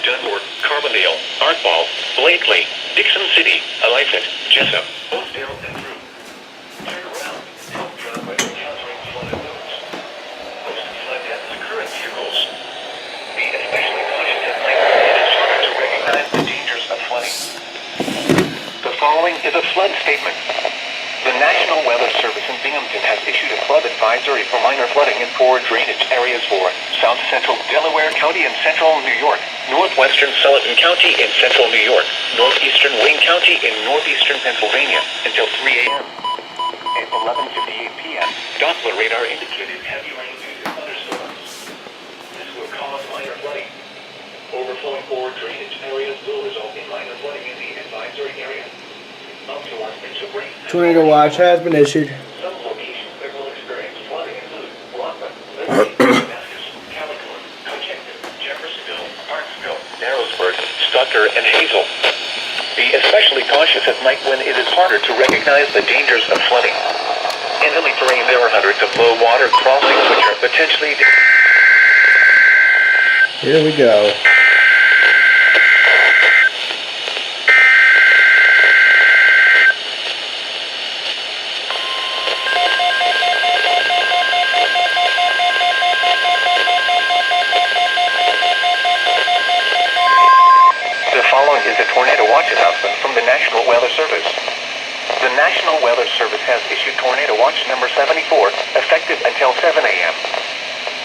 Dunmore, Carbondale, Artball, Blakely, Dixon City, Eliphalet, Jessup, Oakdale, and Drew. Turn around. Help drive by encountering flooded roads. Most flood deaths occur in vehicles. Be especially cautious at night when it is harder to recognize the dangers of flooding. The following is a flood statement. The National Weather Service in Binghamton has issued a flood advisory for minor flooding in 4 drainage areas for South Central Delaware County in central New York, Northwestern Sullivan County in central New York, Northeastern Wayne County in northeastern Pennsylvania until 3 a.m. At 11:58 p.m., Doppler radar indicated heavy rain due to thunderstorms. This will cause minor flooding. Overflowing 4 drainage areas will result in minor flooding in the advisory area. Up to 1 inch of rain. Tornado watch has been issued. Some locations that will experience flooding include Rockland, Damascus, Calicut, Cochecton, Jeffersonville, Parksville, Narrowsburg, Stutter, and Hazel. Be especially cautious at night when it is harder to recognize the dangers of flooding. In hilly terrain, there are hundreds of low water crossings which are potentially... Here we go. Is a tornado watch announcement from the National Weather Service. The National Weather Service has issued tornado watch number 74, effective until 7 a.m.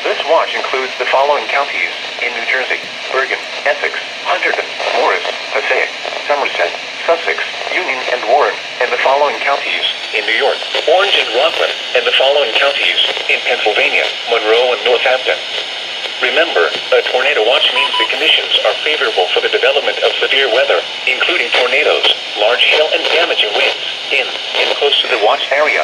This watch includes the following counties in New Jersey: Bergen, Essex, Hunterdon, Morris, Passaic, Somerset, Sussex, Union, and Warren, and the following counties in New York: Orange and Rockland, and the following counties in Pennsylvania: Monroe and Northampton. Remember, a tornado watch means the conditions are favorable for the development of severe weather, including tornadoes, large hail, and damaging winds in and close to the watch area.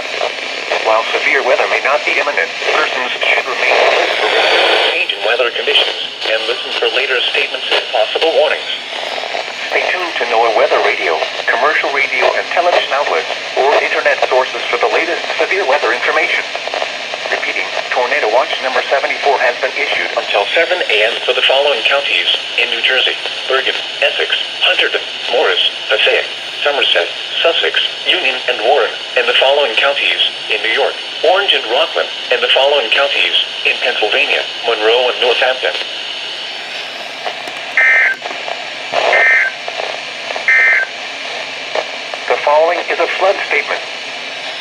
While severe weather may not be imminent, persons should remain alert for rapid change in weather conditions and listen for later statements and possible warnings. Stay tuned to NOAA Weather Radio, commercial radio and television outlets, or internet sources for the latest severe weather information. Repeating, tornado watch number 74 has been issued until 7 a.m. for the following counties in New Jersey: Bergen, Essex, Hunterdon, Morris, Passaic, Somerset, Sussex, Union, and Warren, and the following counties in New York: Orange and Rockland, and the following counties in Pennsylvania: Monroe and Northampton. The following is a flood statement.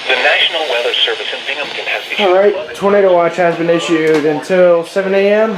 The National Weather Service in Binghamton has issued... Alright, tornado watch has been issued until 7 a.m.